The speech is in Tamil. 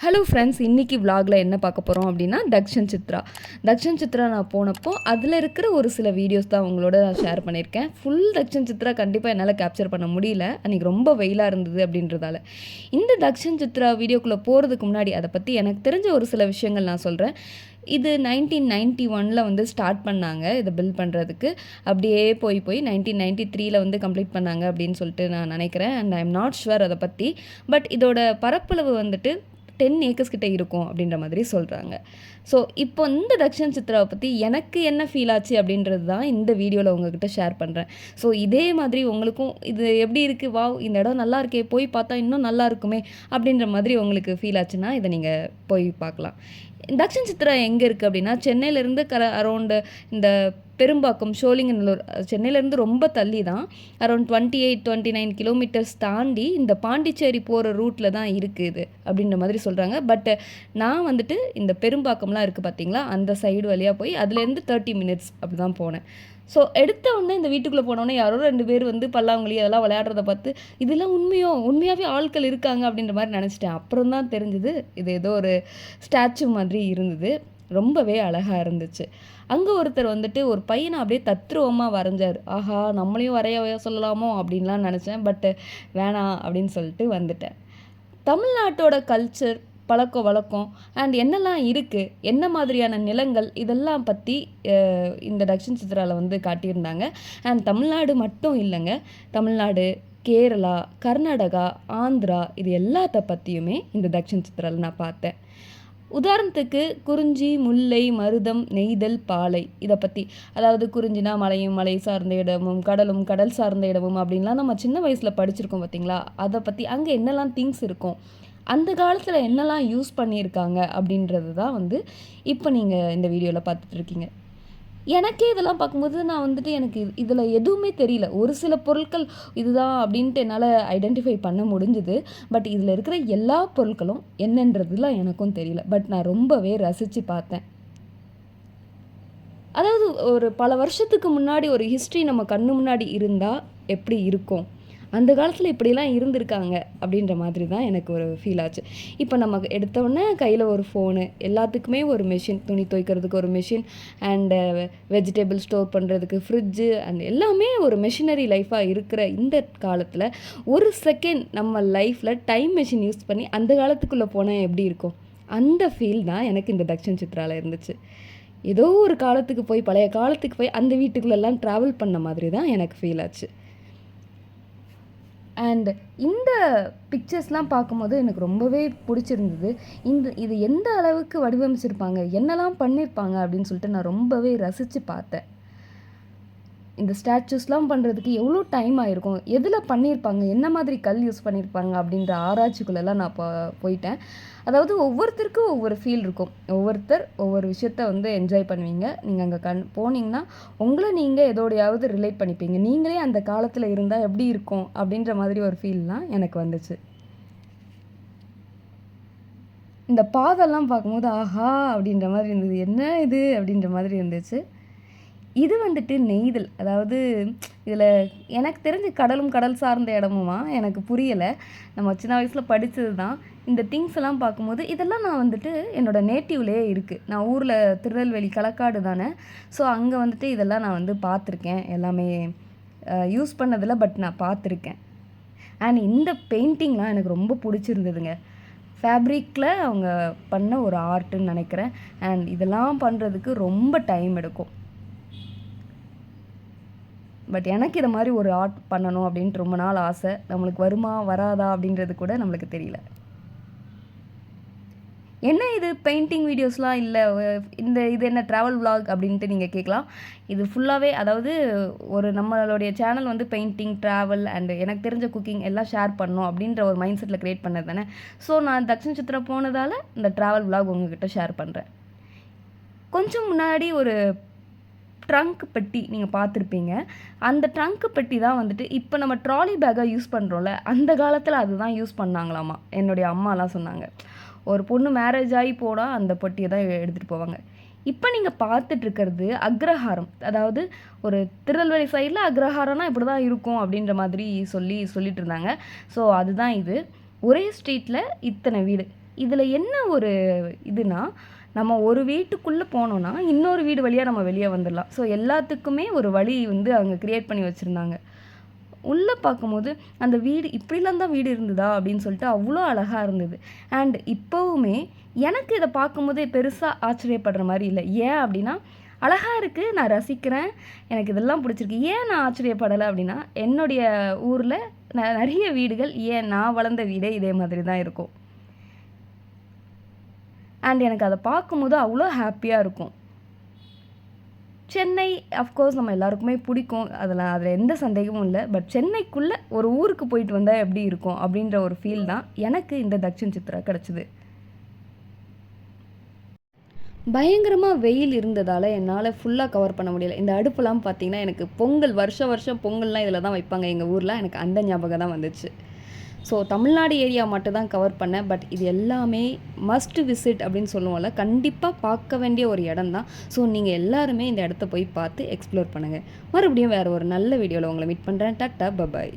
ஹலோ ஃப்ரெண்ட்ஸ், இன்றைக்கி விலாகில் என்ன பார்க்க போகிறோம் அப்படின்னா தக்ஷன் சித்ரா நான் போனப்போ அதில் இருக்கிற ஒரு சில வீடியோஸ் தான் உங்களோட நான் ஷேர் பண்ணியிருக்கேன். ஃபுல் தக்ஷன் சித்ரா கண்டிப்பாக என்னால் கேப்சர் பண்ண முடியல, அன்றைக்கி ரொம்ப வெயிலாக இருந்தது அப்படின்றதால. இந்த தக்ஷன் சித்ரா வீடியோக்குள்ளே போகிறதுக்கு முன்னாடி அதை பற்றி எனக்கு தெரிஞ்ச ஒரு சில விஷயங்கள் நான் சொல்கிறேன். இது 1991 வந்து ஸ்டார்ட் பண்ணாங்க இதை பில்ட் பண்ணுறதுக்கு. அப்படியே போய் 1993 கம்ப்ளீட் பண்ணாங்க அப்படின்னு சொல்லிட்டு நான் நினைக்கிறேன். And I am not sure அதை பற்றி. பட் இதோட பரப்பளவு வந்துட்டு 10 ஏக்கர்ஸ் கிட்ட இருக்கும் அப்படின்ற மாதிரி சொல்கிறாங்க. ஸோ இப்போ இந்த தக்ஷன் சித்ராவை பற்றி எனக்கு என்ன ஃபீல் ஆச்சு அப்படின்றது தான் இந்த வீடியோவில் உங்ககிட்ட ஷேர் பண்ணுறேன். ஸோ இதே மாதிரி உங்களுக்கும் இது எப்படி இருக்குது, வாவ் இந்த இடம் நல்லா இருக்கே, போய் பார்த்தா இன்னும் நல்லா இருக்குமே அப்படின்ற மாதிரி உங்களுக்கு ஃபீல் ஆச்சுன்னா இதை நீங்கள் போய் பார்க்கலாம். தக்ஷன் சித்ரா எங்கே இருக்குது அப்படின்னா, சென்னையிலேருந்து அரௌண்டு இந்த பெரும்பாக்கம், சோழிங்கநல்லூர், சென்னையிலேருந்து ரொம்ப தள்ளி தான், அரௌண்ட் 28-29 கிலோமீட்டர்ஸ் தாண்டி இந்த பாண்டிச்சேரி போகிற ரூட்டில் தான் இருக்குது அப்படின்ற மாதிரி சொல்கிறாங்க. பட் நான் வந்துட்டு இந்த பெரும்பாக்கம்லாம் இருக்குது பார்த்தீங்களா, அந்த சைடு வழியாக போய் அதுலேருந்து 30 மினிட்ஸ் அப்படி தான் போனேன். ஸோ எடுத்த உடனே இந்த வீட்டுக்குள்ளே போனோடனே யாரோ 2 பேர் வந்து பல்லாங்குழி அதெல்லாம் விளையாடுறத பார்த்து இதெல்லாம் உண்மையாகவே ஆட்கள் இருக்காங்க அப்படின்ற மாதிரி நினச்சிட்டேன். அப்புறம் தான் தெரிஞ்சுது இது ஏதோ ஒரு ஸ்டாச்சு மாதிரி இருந்தது. ரொம்பவே அழகாக இருந்துச்சு. அங்கே ஒருத்தர் வந்துட்டு ஒரு பையனை அப்படியே தத்ரூபமாக வரைஞ்சார். ஆஹா, நம்மளையும் வரைய சொல்லலாமோ அப்படின்லாம் நினச்சேன். பட்டு வேணாம் அப்படின்னு சொல்லிட்டு வந்துட்டேன். தமிழ்நாட்டோட கல்ச்சர், பழக்க வழக்கம் அண்ட் என்னெல்லாம் இருக்குது, என்ன மாதிரியான நிலங்கள், இதெல்லாம் பற்றி இந்த தக்ஷன் சித்ராவில் வந்து காட்டியிருந்தாங்க. அண்ட் தமிழ்நாடு மட்டும் இல்லைங்க, தமிழ்நாடு, கேரளா, கர்நாடகா, ஆந்திரா, இது எல்லாத்த பற்றியுமே இந்த தக்ஷன் சித்ராவில் நான் பார்த்தேன். உதாரணத்துக்கு குறிஞ்சி, முல்லை, மருதம், நெய்தல், பாலை, இதை பற்றி. அதாவது குறிஞ்சினா மலையும் மலை சார்ந்த இடமும், கடலும் கடல் சார்ந்த இடமும் அப்படின்லாம் நம்ம சின்ன வயசில் படிச்சிருக்கோம் பார்த்தீங்களா. அதை பற்றி அங்கே என்னெல்லாம் திங்ஸ் இருக்கும், அந்த காலத்தில் என்னெல்லாம் யூஸ் பண்ணியிருக்காங்க அப்படின்றது தான் வந்து இப்போ நீங்கள் இந்த வீடியோவில் பார்த்துட்ருக்கீங்க. எனக்கே இதெல்லாம் பார்க்கும்போது நான் வந்துட்டு எனக்கு இதில் எதுவுமே தெரியல. ஒரு சில பொருட்கள் இதுதான் அப்படின்ட்டு என்னால் ஐடென்டிஃபை பண்ண முடிஞ்சுது. பட் இதில் இருக்கிற எல்லா பொருட்களும் என்னன்றதுலாம் எனக்கும் தெரியல. பட் நான் ரொம்பவே ரசித்து பார்த்தேன். அதாவது ஒரு பல வருஷத்துக்கு முன்னாடி ஒரு ஹிஸ்ட்ரி நம்ம கண்ணு முன்னாடி இருந்தால் எப்படி இருக்கும், அந்த காலத்தில் இப்படிலாம் இருந்திருக்காங்க அப்படின்ற மாதிரி தான் எனக்கு ஒரு ஃபீல் ஆச்சு. இப்போ நம்ம எடுத்தோடனே கையில் ஒரு ஃபோனு, எல்லாத்துக்குமே ஒரு மெஷின், துணி துவைக்கிறதுக்கு ஒரு மெஷின், அண்டு வெஜிடபிள் ஸ்டோர் பண்ணுறதுக்கு ஃப்ரிட்ஜு, அண்ட் எல்லாமே ஒரு மெஷினரி லைஃபாக இருக்கிற இந்த காலத்தில் ஒரு செகண்ட் நம்ம லைஃப்பில் டைம் மெஷின் யூஸ் பண்ணி அந்த காலத்துக்குள்ளே போனால் எப்படி இருக்கும், அந்த ஃபீல் தான் எனக்கு இந்த தக்ஷன் சித்ராவில் இருந்துச்சு. ஏதோ ஒரு காலத்துக்கு போய், பழைய காலத்துக்கு போய் அந்த வீட்டுக்குள்ளெல்லாம் ட்ராவல் பண்ண மாதிரி தான் எனக்கு ஃபீல் ஆச்சு. அண்ட் இந்த பிக்சர்ஸ்லாம் பார்க்கும்போது எனக்கு ரொம்பவே பிடிச்சிருந்தது. இது எந்த அளவுக்கு வடிவமைச்சிருப்பாங்க, என்னெல்லாம் பண்ணியிருப்பாங்க அப்படின்னு சொல்லிட்டு நான் ரொம்பவே ரசித்து பார்த்தேன். இந்த ஸ்டாச்சூஸ்லாம் பண்ணுறதுக்கு எவ்வளோ டைம் ஆகிருக்கும், எதில் பண்ணியிருப்பாங்க, என்ன மாதிரி கல் யூஸ் பண்ணியிருப்பாங்க அப்படின்ற ஆராய்ச்சிக்குள்ளெல்லாம் நான் போயிட்டேன். அதாவது ஒவ்வொருத்தருக்கும் ஒவ்வொரு ஃபீல் இருக்கும், ஒவ்வொருத்தர் ஒவ்வொரு விஷயத்த வந்து என்ஜாய் பண்ணுவீங்க. நீங்கள் அங்கே போனீங்கன்னா உங்களை நீங்கள் எதோடையாவது ரிலேட் பண்ணிப்பீங்க. நீங்களே அந்த காலத்தில் இருந்தால் எப்படி இருக்கும் அப்படின்ற மாதிரி ஒரு ஃபீல்லாம் எனக்கு வந்துச்சு. இந்த பாதெல்லாம் பார்க்கும்போது ஆஹா அப்படின்ற மாதிரி இருந்தது, என்ன இது அப்படின்ற மாதிரி இருந்துச்சு. இது வந்துட்டு நெய்தல். அதாவது இதில் எனக்கு தெரிஞ்சு கடலும் கடல் சார்ந்த இடமுமா எனக்கு புரியலை. நம்ம சின்ன வயசில் படித்தது தான். இந்த திங்ஸ் எல்லாம் பார்க்கும்போது இதெல்லாம் நான் வந்துட்டு என்னோடய நேட்டிவ்லேயே இருக்குது. நான் ஊரில் திருநெல்வேலி களக்காடு தானே. ஸோ அங்கே வந்துட்டு இதெல்லாம் நான் வந்து பார்த்துருக்கேன். எல்லாமே யூஸ் பண்ணதில்லை, பட் நான் பார்த்துருக்கேன். அண்ட் இந்த பெயிண்டிங்லாம் எனக்கு ரொம்ப பிடிச்சிருந்ததுங்க. ஃபேப்ரிக்கில் அவங்க பண்ண ஒரு ஆர்ட்டுன்னு நினைக்கிறேன். அண்ட் இதெல்லாம் பண்ணுறதுக்கு ரொம்ப டைம் எடுக்கும். பட் எனக்கு இதை மாதிரி ஒரு ஆர்ட் பண்ணணும் அப்படின்ட்டு ரொம்ப நாள் ஆசை. நம்மளுக்கு வருமா வராதா அப்படின்றது கூட நம்மளுக்கு தெரியல. என்ன இது பெயிண்டிங் வீடியோஸ்லாம் இல்லை, இது என்ன ட்ராவல் விலாக் அப்படின்ட்டு நீங்கள் கேட்கலாம். இது ஃபுல்லாகவே, அதாவது ஒரு நம்மளுடைய சேனல் வந்து பெயிண்டிங், ட்ராவல் அண்டு எனக்கு தெரிஞ்ச குக்கிங் எல்லாம் ஷேர் பண்ணணும் அப்படின்ற ஒரு மைண்ட் செட்டில் க்ரியேட் பண்ணது தானே. ஸோ நான் தக்ஷன் சித்ரா போனதால் இந்த ட்ராவல் விலாக் உங்ககிட்ட ஷேர் பண்ணுறேன். கொஞ்சம் முன்னாடி ஒரு ட்ரங்க் பெட்டி நீங்கள் பார்த்துருப்பீங்க. அந்த ட்ரங்க் பெட்டி தான் வந்துட்டு இப்போ நம்ம ட்ராலி பேக்காக யூஸ் பண்ணுறோம்ல, அந்த காலத்தில் அதுதான் யூஸ் பண்ணாங்களாமா. என்னுடைய அம்மாலாம் சொன்னாங்க. ஒரு பொண்ணு மேரேஜ் ஆகி போனால் அந்த பெட்டியை தான் எடுத்துகிட்டு போவாங்க. இப்போ நீங்கள் பார்த்துட்ருக்கிறது அக்ரஹாரம். அதாவது ஒரு திருநெல்வேலி சைடில் அக்ரஹாரம்னா இப்படி தான் இருக்கும் அப்படின்ற மாதிரி சொல்லிட்டு இருந்தாங்க. ஸோ அதுதான் இது. ஒரே ஸ்ட்ரீட்டில் இத்தனை வீடு. இதில் என்ன ஒரு இதுனா, நம்ம ஒரு வீட்டுக்குள்ளே போனோம்னா, இன்னொரு வீடு வழியாக நம்ம வெளியே வந்துடலாம். ஸோ எல்லாத்துக்குமே ஒரு வழி வந்து அவங்க கிரியேட் பண்ணி வச்சுருந்தாங்க. உள்ளே பார்க்கும்போது அந்த வீடு இப்படிலாம் தான் வீடு இருந்ததா அப்படின்னு சொல்லிட்டு அவ்வளோ அழகாக இருந்தது. அண்ட் இப்போவுமே எனக்கு இதை பார்க்கும்போதே பெருசாக ஆச்சரியப்படுற மாதிரி இல்லை. ஏன் அப்படின்னா, அழகா இருக்குது, நான் ரசிக்கிறேன், எனக்கு இதெல்லாம் பிடிச்சிருக்கு. ஏன் நான் ஆச்சரியப்படலை அப்படின்னா, என்னுடைய ஊரில் நிறைய வீடுகள் ஏன் நான் வளர்ந்த வீடே இதே மாதிரி தான் இருக்கும். அண்ட் எனக்கு அதை பார்க்கும்போது அவ்வளோ ஹாப்பியாக இருக்கும். சென்னை அஃப்கோர்ஸ் நம்ம எல்லாருக்குமே பிடிக்கும், அதில் எந்த சந்தேகமும் இல்லை. பட் சென்னைக்குள்ளே ஒரு ஊருக்கு போயிட்டு வந்தால் எப்படி இருக்கும் அப்படின்ற ஒரு ஃபீல் தான் எனக்கு இந்த தக்ஷன் சித்ரா கிடச்சிது. பயங்கரமாக வெயில் இருந்ததால் என்னால் ஃபுல்லாக கவர் பண்ண முடியல. இந்த அடுப்புலாம் பார்த்திங்கன்னா, எனக்கு பொங்கல் வருஷம் பொங்கல்லாம் இதில் தான் வைப்பாங்க எங்கள் ஊரில். எனக்கு அந்த ஞாபகம் தான் வந்துச்சு. ஸோ தமிழ்நாடு ஏரியா மட்டும் தான் கவர் பண்ணேன். பட் இது எல்லாமே மஸ்ட் விசிட் அப்படின்னு சொல்லுவோம்ல, கண்டிப்பாக பார்க்க வேண்டிய ஒரு இடம் தான். ஸோ நீங்கள் எல்லாருமே இந்த இடத்த போய் பார்த்து எக்ஸ்ப்ளோர் பண்ணுங்கள். மறுபடியும் வேறு ஒரு நல்ல வீடியோவில் உங்களை மீட் பண்ணுறேன். Tata bye bye.